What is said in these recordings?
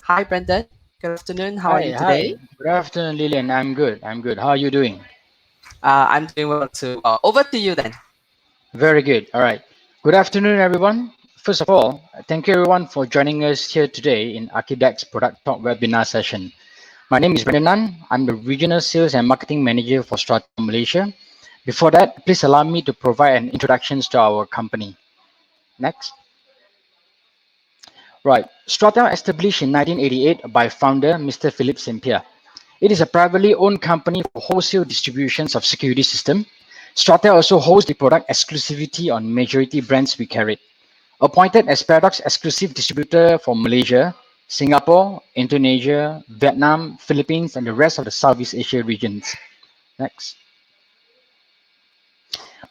Hi, Brendan. Good afternoon. How are Hi, you hi. today? Good afternoon, Lillian. I'm good. I'm good. How are you doing? I'm doing well too. Over to you then. Very good. All right. Good afternoon, everyone. First of all, thank you everyone for joining us here today in ARCHIDEX Product Talk webinar session. My name is Brendan. I'm the Regional Sales and Marketing Manager for STRATEL Malaysia. Before that, please allow me to provide an introduction to our company. Next. Right. STRATEL established in 1988 by founder Mr. Philip St. Pierre. It is a privately owned company for wholesale distributions of security system. Strata also holds the product exclusivity on majority brands we carry. Appointed as Paradox exclusive distributor for Malaysia, Singapore, Indonesia, Vietnam, Philippines, and the rest of the Southeast Asia regions. Next.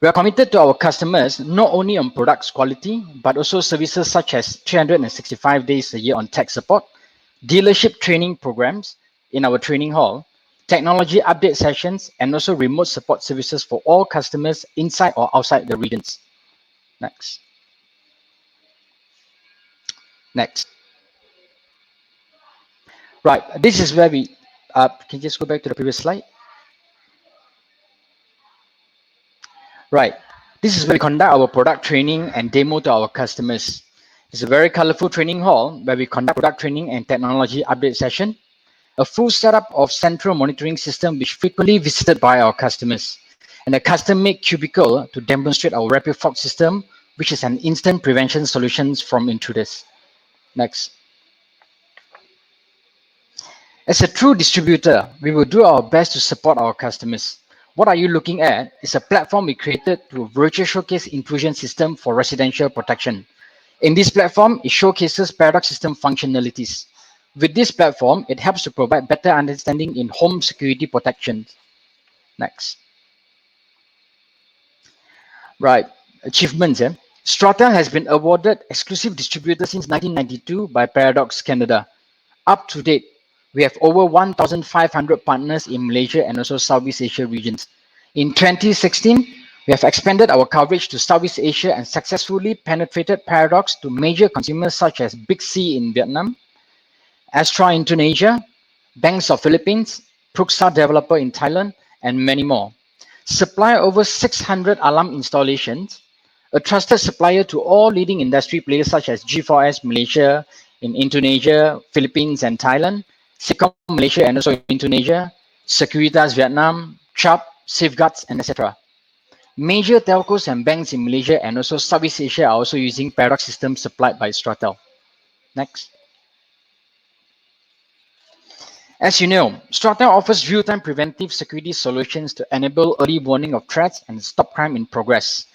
We are committed to our customers not only on products quality, but also services such as 365 days a year on tech support, dealership training programs in our training hall, technology update sessions, and also remote support services for all customers inside or outside the regions. Next. Next. Right. This is where we, can you just go back to the previous slide? Right. This is where we conduct our product training and demo to our customers. It's a very colorful training hall where we conduct product training and technology update session. A full setup of central monitoring system which frequently visited by our customers, and a custom-made cubicle to demonstrate our rapid fog system, which is an instant prevention solutions from intruders. Next. As a true distributor, we will do our best to support our customers. What are you looking at is a platform we created to virtual showcase intrusion system for residential protection. In this platform, it showcases Paradox system functionalities. With this platform, it helps to provide better understanding in home security protection. Next. Right. Achievements. Strata has been awarded exclusive distributor since 1992 by Paradox Canada. Up to date, we have over 1,500 partners in Malaysia and also Southeast Asia regions. In 2016, we have expanded our coverage to Southeast Asia and successfully penetrated Paradox to major consumers such as Big C in Vietnam, Astra Indonesia, Banks of Philippines, Pruxa Developer in Thailand, and many more. Supply over 600 alarm installations, a trusted supplier to all leading industry players such as G4S Malaysia in Indonesia, Philippines, and Thailand, Secom Malaysia and also Indonesia, Securitas Vietnam, Chubb, Safeguards, and etc. Major telcos and banks in Malaysia and also Southeast Asia are also using Paradox systems supplied by Stratel. Next. As you know, Stratel offers real-time preventive security solutions to enable early warning of threats and stop crime in progress.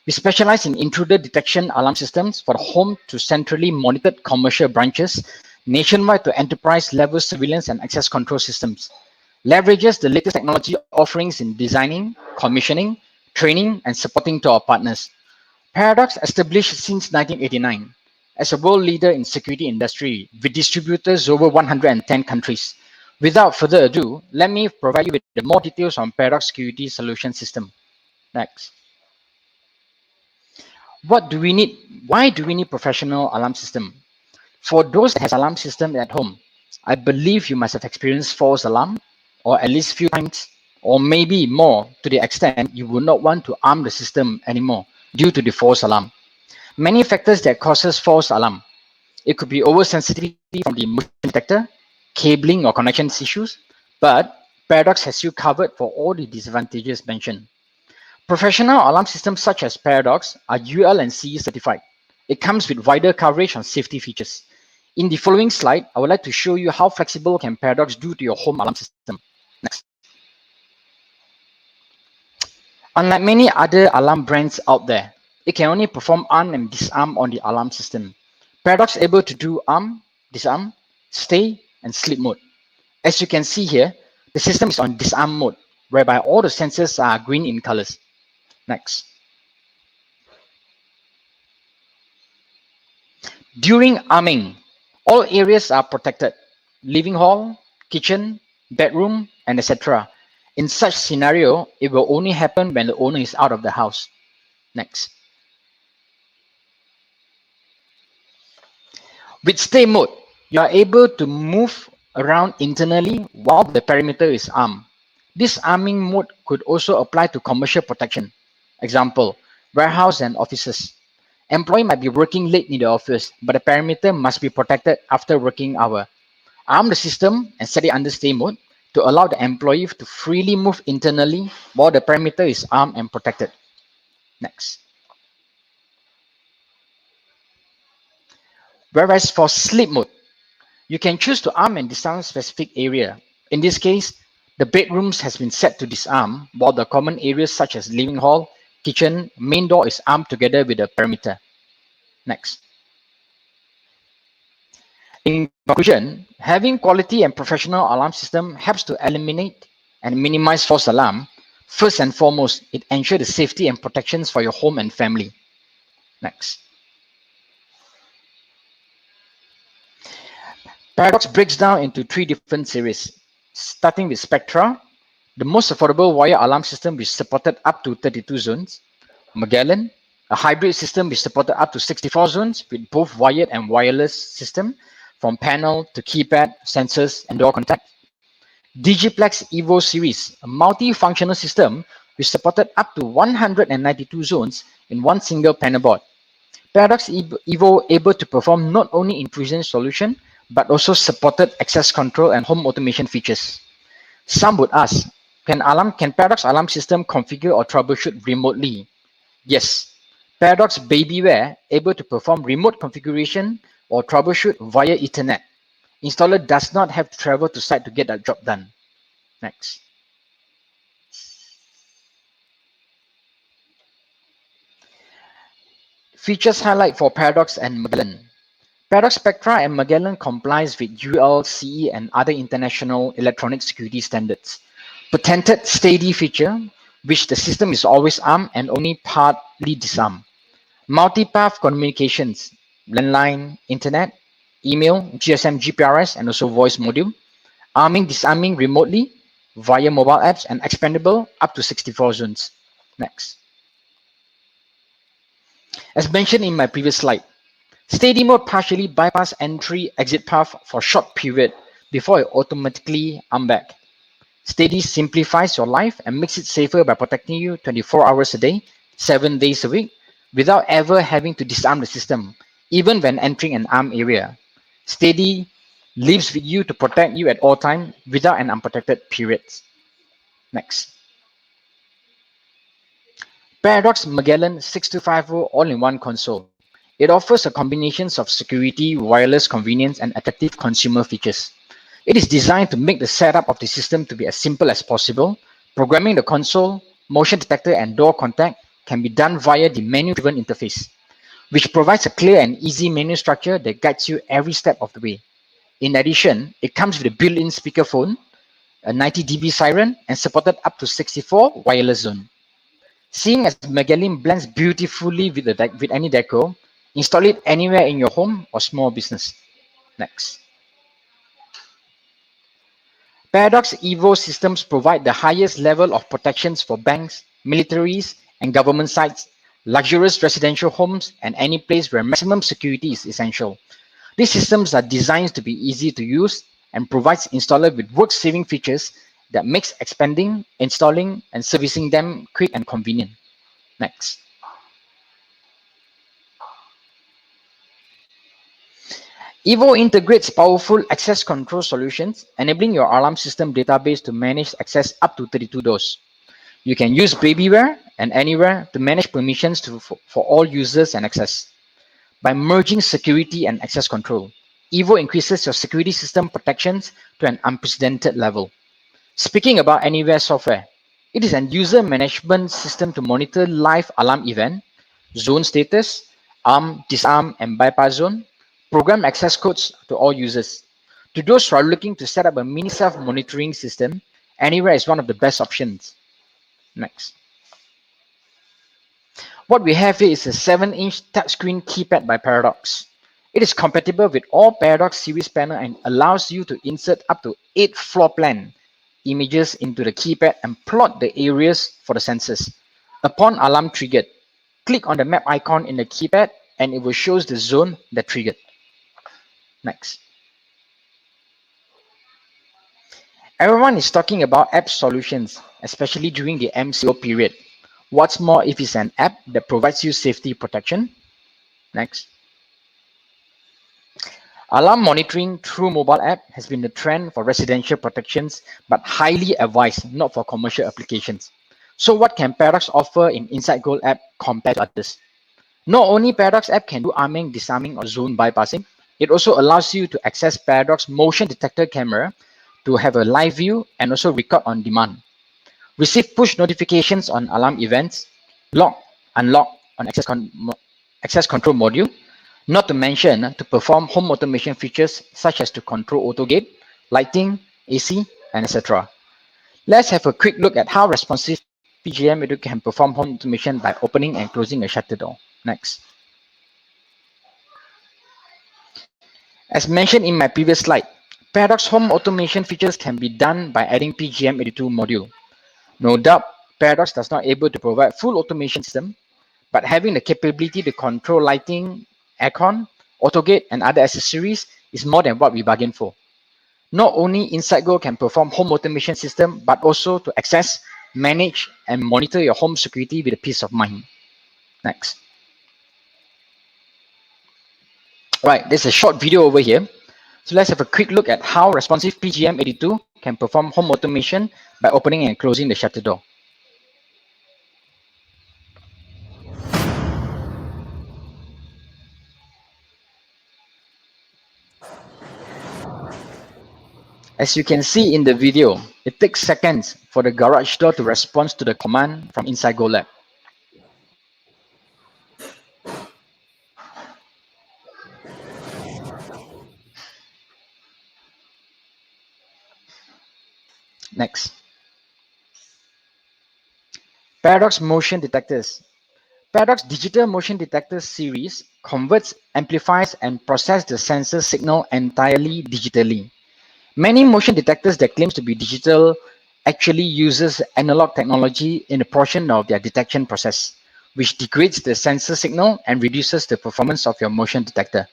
We specialize in intruder detection alarm systems for home to centrally monitored commercial branches, nationwide to enterprise-level surveillance and access control systems. Leverages the latest technology offerings in designing, commissioning, training, and supporting to our partners. Paradox established since 1989 as a world leader in security industry with distributors over 110 countries. Without further ado, let me provide you with more details on Paradox Security Solution System. Next. What do we need? Why do we need professional alarm system? For those that has alarm system at home, I believe you must have experienced false alarm, or at least few times, or maybe more to the extent you would not want to arm the system anymore due to the false alarm. Many factors that causes false alarm. It could be oversensitivity from the motion detector, cabling or connections issues, but Paradox has you covered for all the disadvantages mentioned. Professional alarm systems such as Paradox are UL and CE certified. It comes with wider coverage on safety features. In the following slide, I would like to show you how flexible can Paradox do to your home alarm system. Next. Unlike many other alarm brands out there, it can only perform arm and disarm on the alarm system. Paradox is able to do arm, disarm, stay, and sleep mode. As you can see here, the system is on disarm mode, whereby all the sensors are green in colors. Next. During arming, all areas are protected. Living hall, kitchen, bedroom, and etc. In such scenario, it will only happen when the owner is out of the house. Next. With stay mode, You are able to move around internally while the perimeter is armed. This arming mode could also apply to commercial protection. Example, warehouse and offices. Employee might be working late in the office, but the perimeter must be protected after working hour. Arm the system and set it under stay mode to allow the employee to freely move internally while the perimeter is armed and protected. Next. Whereas for sleep mode, you can choose to arm and disarm specific area. In this case, the bedrooms has been set to disarm, while the common areas such as living hall, kitchen, main door is armed together with the perimeter. Next. In conclusion, having quality and professional alarm system helps to eliminate and minimize false alarm. First and foremost, it ensures the safety and protections for your home and family. Next. Paradox breaks down into three different series, starting with Spectra, the most affordable wire alarm system which supported up to 32 zones. Magellan, a hybrid system which supported up to 64 zones with both wired and wireless system from panel to keypad, sensors, and door contact. Digiplex Evo series, a multi-functional system which supported up to 192 zones in one single panel board. Paradox Evo able to perform not only intrusion solution but also supported access control and home automation features. Some would ask, can Paradox alarm system configure or troubleshoot remotely? Yes. Paradox Babyware able to perform remote configuration or troubleshoot via Ethernet. Installer does not have to travel to site to get that job done. Next. Features highlight for Paradox and Magellan. Paradox Spectra and Magellan complies with ULCE and other international electronic security standards. Patented steady feature, which the system is always armed and only partly disarmed. Multipath communications, landline, internet, email, GSM, GPRS, and also voice module. Arming, disarming remotely via mobile apps and expandable up to 64 zones. Next. As mentioned in my previous slide, steady mode partially bypass entry-exit path for short period before it automatically arm back. Steady simplifies your life and makes it safer by protecting you 24 hours a day, 7 days a week, without ever having to disarm the system, even when entering an armed area. Steady lives with you to protect you at all times without an unprotected period. Next. Paradox Magellan 6250 all-in-one console. It offers a combination of security, wireless convenience, and attractive consumer features. It is designed to make the setup of the system to be as simple as possible. Programming the console, motion detector, and door contact can be done via the menu-driven interface, which provides a clear and easy menu structure that guides you every step of the way. In addition, it comes with a built-in speakerphone, a 90 dB siren, and supported up to 64 wireless zone. Seeing as Magellan blends beautifully with, with any deco, install it anywhere in your home or small business. Next. Paradox Evo systems provide the highest level of protections for banks, militaries, and government sites, luxurious residential homes, and any place where maximum security is essential. These systems are designed to be easy to use and provides installer with work-saving features that makes expanding, installing, and servicing them quick and convenient. Next. Evo integrates powerful access control solutions, enabling your alarm system database to manage access up to 32 doors. You can use Babyware and Anywhere to manage permissions for all users and access. By merging security and access control, Evo increases your security system protections to an unprecedented level. Speaking about Anywhere software, it is an user management system to monitor live alarm event, zone status, arm, disarm, and bypass zone, program access codes to all users. To those who are looking to set up a mini self-monitoring system, Anywhere is one of the best options. Next. What we have here is a 7-inch touchscreen keypad by Paradox. It is compatible with all Paradox series panel and allows you to insert up to 8 floor plan images into the keypad and plot the areas for the sensors. Upon alarm triggered, click on the map icon in the keypad and it will show the zone that triggered. Next. Everyone is talking about app solutions, especially during the MCO period. What's more if it's an app that provides you safety protection? Next. Alarm monitoring through mobile app has been the trend for residential protections, but highly advised, not for commercial applications. So what can Paradox offer in Inside Goal app compared to others? Not only Paradox app can do arming, disarming, or zone bypassing, it also allows you to access Paradox motion detector camera to have a live view and also record on demand. Receive push notifications on alarm events, lock, unlock on access control module, not to mention to perform home automation features such as to control auto gate, lighting, AC, and etc. Let's have a quick look at how responsive PGM can perform home automation by opening and closing a shutter door. Next. As mentioned in my previous slide, Paradox home automation features can be done by adding PGM82 module. No doubt, Paradox does not able to provide full automation system, but having the capability to control lighting, aircon, autogate, and other accessories is more than what we bargained for. Not only InsideGo can perform home automation system, but also to access, manage, and monitor your home security with a peace of mind. Next. Right, there's a short video over here. So let's have a quick look at how responsive PGM82 can perform home automation by opening and closing the shutter door. As you can see in the video, it takes seconds for the garage door to respond to the command from inside GoLab. Next. Paradox motion detectors. Paradox digital motion detector series converts, amplifies, and processes the sensor signal entirely digitally. Many motion detectors that claims to be digital actually uses analog technology in a portion of their detection process, which degrades the sensor signal and reduces the performance of your motion detector.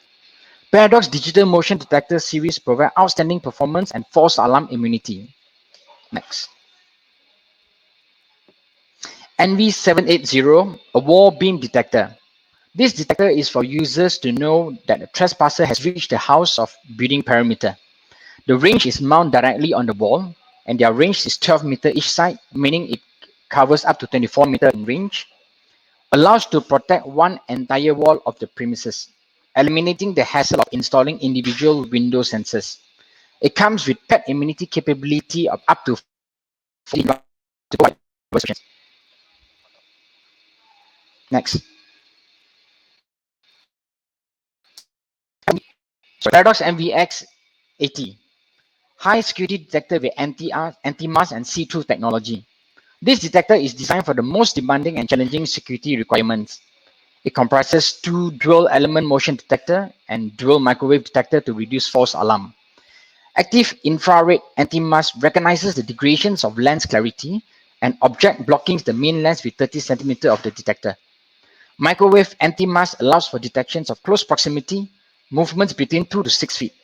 Paradox digital motion detector series provide outstanding performance and false alarm immunity. Next. NV780, a wall beam detector. This detector is for users to know that a trespasser has reached the house of building perimeter. The range is mounted directly on the wall, and their range is 12 meter each side, meaning it covers up to 24 meter in range, allows to protect one entire wall of the premises, eliminating the hassle of installing individual window sensors. It comes with pet immunity capability of up to 40 Next. Paradox MVX 80. High security detector with anti-mask and see-through technology. This detector is designed for the most demanding and challenging security requirements. It comprises two dual element motion detector and dual microwave detector to reduce false alarm. Active infrared anti-mask recognizes the degradations of lens clarity and object blocking the main lens with 30 cm of the detector. Microwave anti-mask allows for detections of close proximity, movements between 2 to 6 feet.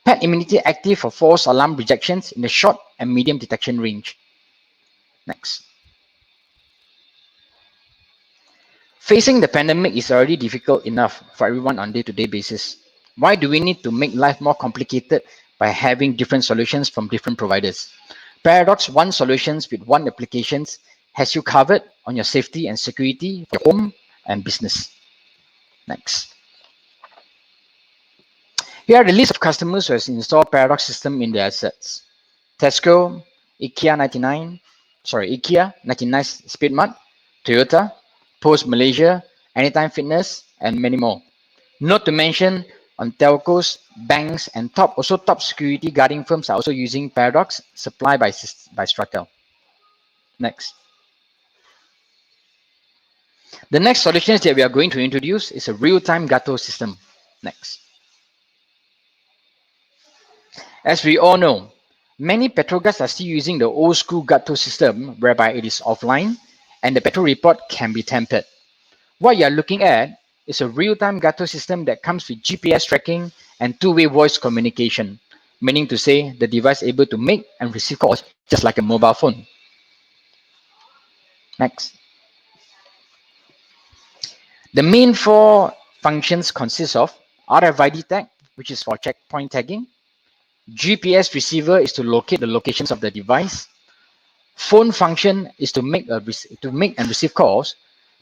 Pet immunity active for false alarm rejections in the short and medium detection range. Next. Facing the pandemic is already difficult enough for everyone on day-to-day basis. Why do we need to make life more complicated by having different solutions from different providers? Paradox One Solutions with one applications has you covered on your safety and security for your home and business. Next. Here are the list of customers who has installed Paradox system in their assets. Tesco, IKEA 99 Speedmart, Toyota, Post Malaysia, Anytime Fitness, and many more. Not to mention on telcos, banks, and top security guarding firms are also using Paradox supplied by STRATEL. Next. The next solutions that we are going to introduce is a real-time Gato system. Next. As we all know, many petrol are still using the old school Gato system whereby it is offline and the petrol report can be tampered. What you are looking at is a real-time Gato system that comes with GPS tracking and two-way voice communication. meaning to say the device able to make and receive calls just like a mobile phone. Next. The main four functions consist of RFID tag, which is for checkpoint tagging. GPS receiver is to locate the locations of the device. Phone function is to make and receive calls.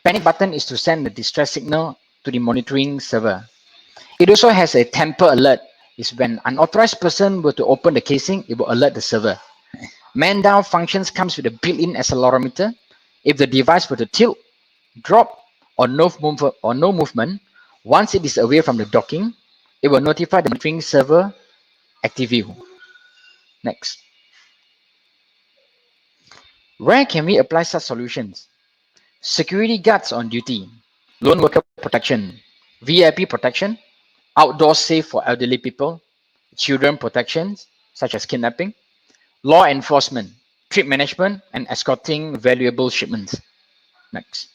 Panic button is to send the distress signal to the monitoring server. It also has a tamper alert. Is when unauthorized person were to open the casing, it will alert the server. Man down functions comes with a built-in accelerometer. If the device were to tilt, drop, or no movement, once it is away from the docking, it will notify the monitoring server active view. Next. Where can we apply such solutions? Security guards on duty, lone worker protection, VIP protection, outdoor safe for elderly people, children protections such as kidnapping, law enforcement, trip management, and escorting valuable shipments. Next.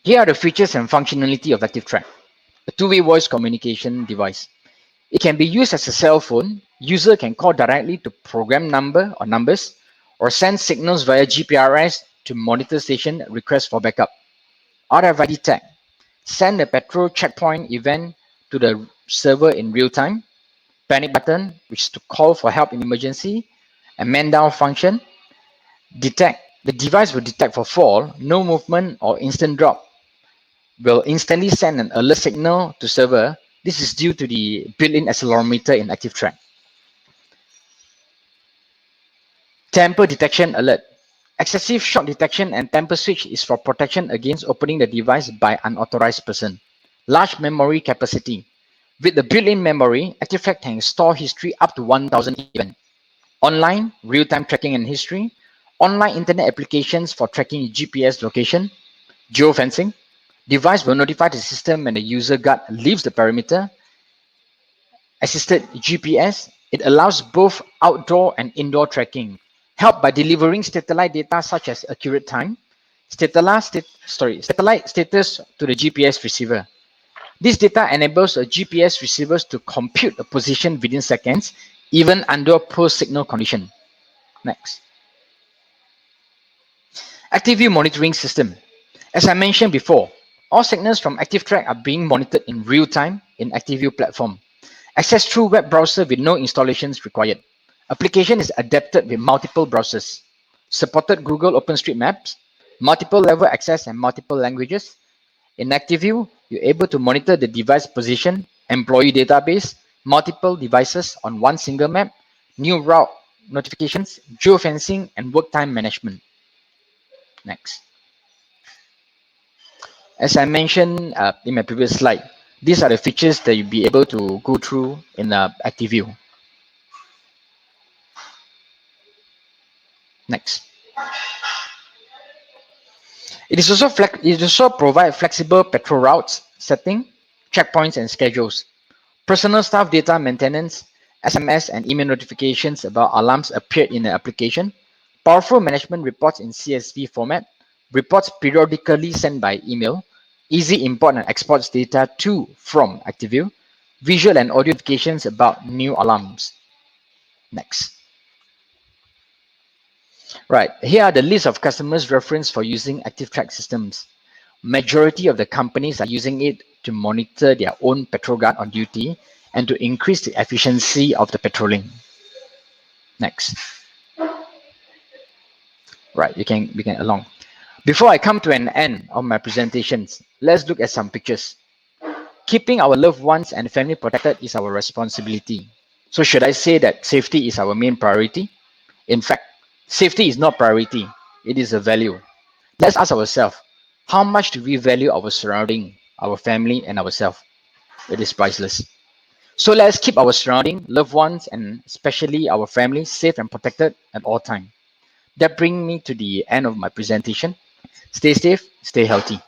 Here are the features and functionality of ActiveTrack, a two-way voice communication device. It can be used as a cell phone. User can call directly to program number or numbers or send signals via GPRS to monitor station request for backup. RFID tag. Send a petrol checkpoint event to the server in real time. Panic button, which is to call for help in emergency. And man down function. Detect. The device will detect for fall, no movement or instant drop. Will instantly send an alert signal to server. This is due to the built-in accelerometer in ActiveTrack. Tamper detection alert. Excessive shock detection and tamper switch is for protection against opening the device by unauthorized person. Large memory capacity. With the built-in memory, ActiveTrack can store history up to 1000 events. Online, real-time tracking and history. Online internet applications for tracking GPS location. Geofencing. Device will notify the system when the user guard leaves the perimeter. Assisted GPS. It allows both outdoor and indoor tracking. Help by delivering satellite data such as accurate time, satellite status to the GPS receiver. This data enables a GPS receivers to compute a position within seconds, even under poor signal condition. Next. ActiveView monitoring system. As I mentioned before, all signals from ActiveTrack are being monitored in real time in ActiveView platform. Access through web browser with no installations required. Application is adapted with multiple browsers. Supported Google OpenStreetMaps, multiple level access and multiple languages. In ActiveView, you're able to monitor the device position, employee database, multiple devices on one single map, new route notifications, geofencing, and work time management. Next. As I mentioned in my previous slide, these are the features that you'll be able to go through in ActiveView. Next. It also provide flexible petrol routes, setting, checkpoints, and schedules. Personal staff data maintenance, SMS and email notifications about alarms appear in the application. Powerful management reports in CSV format. Reports periodically sent by email. Easy import and exports data to from ActiveView. Visual and audio notifications about new alarms. Next. Right, here are the list of customers reference for using ActiveTrack systems. Majority of the companies are using it to monitor their own patrol guard on duty and to increase the efficiency of the patrolling. Next. Right, we can along. Before I come to an end of my presentations, let's look at some pictures. Keeping our loved ones and family protected is our responsibility. So should I say that safety is our main priority? In fact, safety is not priority, it is a value. Let's ask ourselves, how much do we value our surrounding, our family, and ourselves? It is priceless. So let's keep our surrounding, loved ones, and especially our family safe and protected at all times. That brings me to the end of my presentation. Stay safe, stay healthy.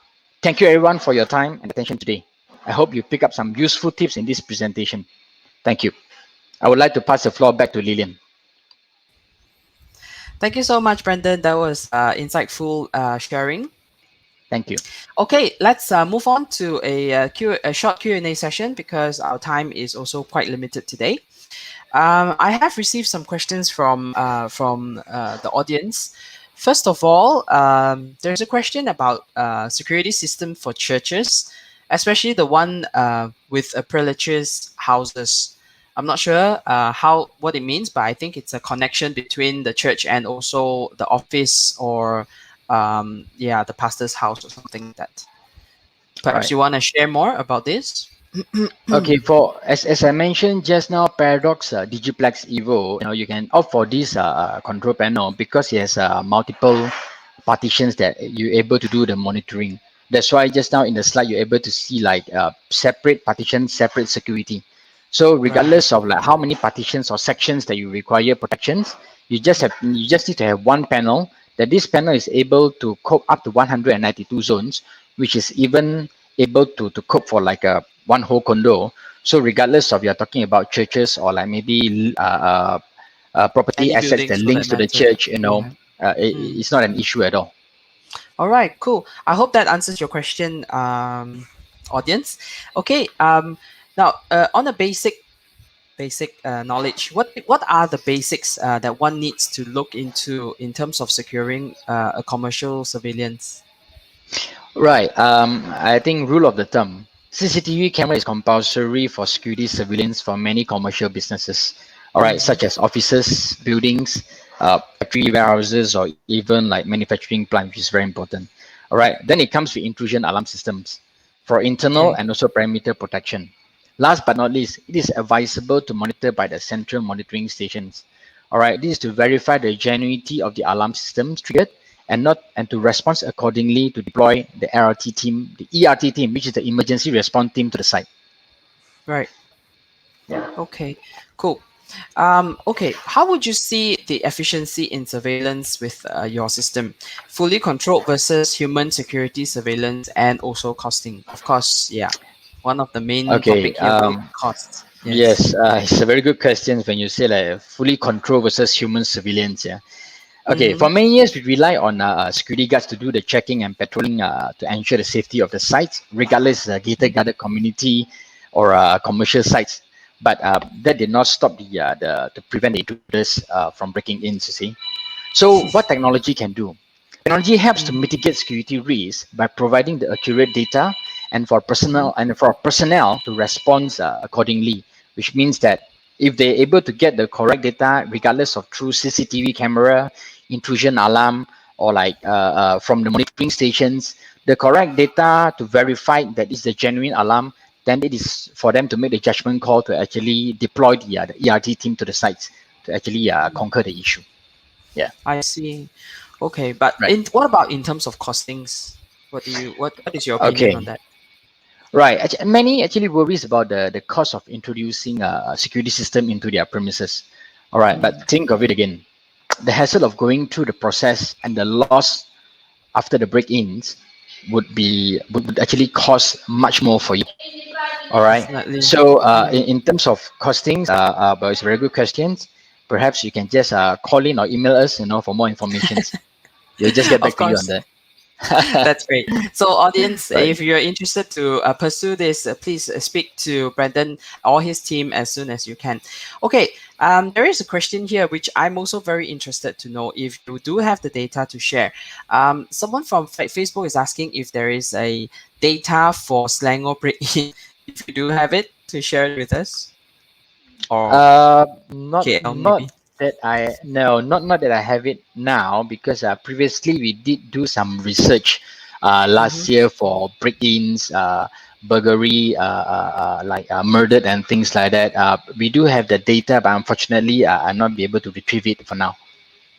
Thank you everyone for your time and attention today. I hope you pick up some useful tips in this presentation. Thank you. I would like to pass the floor back to Lillian. Thank you so much, Brendan. That was insightful sharing. Thank you. Okay, let's move on to a short Q&A session because our time is also quite limited today. I have received some questions from the audience. First of all, there's a question about security system for churches, especially the one with a prelatrous houses. I'm not sure how what it means, but I think it's a connection between the church and also the office or yeah, the pastor's house or something like that. Perhaps Right. you want to share more about this? Okay, for as I mentioned just now, Paradox Digiplex Evo, you can opt for this control panel because it has multiple partitions that you're able to do the monitoring. That's why just now in the slide you're able to see like separate partitions, separate security. So Right. regardless of like how many partitions or sections that you require protections, you just need to have one panel. That this panel is able to cope up to 192 zones, which is even able to cope for like a one whole condo. So regardless of you're talking about churches or like maybe property Any assets buildings that for that links to the matter. church, Yeah. Mm. it's not an issue at all. All right, cool. I hope that answers your question, audience. Okay. Now, on a basic knowledge, what are the basics that one needs to look into in terms of securing a commercial surveillance? Right. I think rule of the thumb. CCTV camera is compulsory for security surveillance for many commercial businesses. All right, Mm-hmm. such as offices, buildings, factory warehouses, or even like manufacturing plant, which is very important. All right. Then it comes with intrusion alarm systems for internal Okay. and also perimeter protection. Last but not least, it is advisable to monitor by the central monitoring stations. All right, this is to verify the genuinity of the alarm systems triggered and to respond accordingly to deploy the RRT team, the ERT team, which is the emergency response team to the site. Right. Yeah. Okay. Cool. Okay, how would you see the efficiency in surveillance with your system? Fully controlled versus human security surveillance and also costing. Of course, yeah. One of the main Okay. topic here will be costs. Yes. Yes, it's a very good question when you say like fully control versus human surveillance. Yeah. Okay, Mm-hmm. for many years, we rely on security guards to do the checking and patrolling to ensure the safety of the sites, regardless gated guarded community or commercial sites. But that did not stop the to prevent the intruders from breaking in. You see, so what technology can do? Technology helps to Mm-hmm. mitigate security risks by providing the accurate data Mm-hmm. and for personnel to respond accordingly, which means that if they're able to get the correct data, regardless of through CCTV camera, intrusion alarm, or like from the monitoring stations, the correct data to verify that it's a genuine alarm, then it is for them to make the judgment call to actually deploy the ERT team to the sites to actually conquer the issue. Yeah. I see. Okay, but Right. in what about in terms of costings? What is your opinion on Okay. that? Right. Many actually worries about the cost of introducing a security system into their premises. All right. Mm. But think of it again. The hassle of going through the process and the loss after the break-ins would actually cost much more for you. All right. Definitely. So Mm. in terms of costings, but it's very good questions. Perhaps you can just call in or email us, for more information. We'll just get Of back to you on course. that. That's great. So, audience, Right. if you're interested to pursue this, please speak to Brandon or his team as soon as you can. Okay, there is a question here which I'm also very interested to know if you do have the data to share. Someone from Facebook is asking if there is a data for Slango break-in. If you do have it, to share it with us, or Not KL not maybe. that I no not that I have it now because previously we did do some research Mm-hmm. last year for break-ins, burglary, like murdered and things like that. We do have the data, but unfortunately, I'm not be able to retrieve it for now.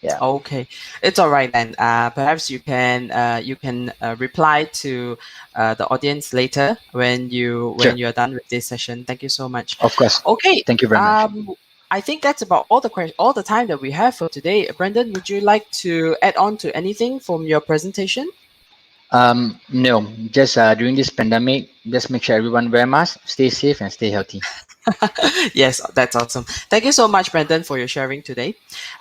Yeah. Okay, it's all right then. Perhaps you can reply to the audience later when Sure. you're done with this session. Thank you so much. Of course. Okay, Thank you very much. I think that's about all the time that we have for today. Brendan, would you like to add on to anything from your presentation? No, just during this pandemic, just make sure everyone wear mask, stay safe, and stay healthy. Yes, that's awesome. Thank you so much, Brendan, for your sharing today.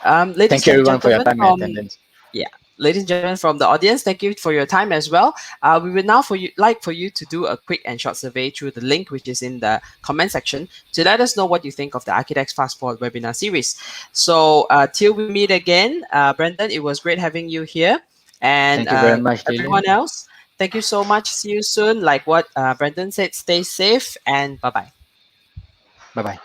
Thank Ladies you and everyone for your gentlemen, time and attendance. yeah. ladies and gentlemen from the audience, thank you for your time as well. We would now like for you to do a quick and short survey through the link which is in the comment section to let us know what you think of the ARCHIDEX Fast Forward webinar series. So till we meet again, Brendan, it was great having you here. And Thank you very much, everyone Dylan. else, thank you so much. See you soon. Like what Brendan said, stay safe and bye bye. Bye bye.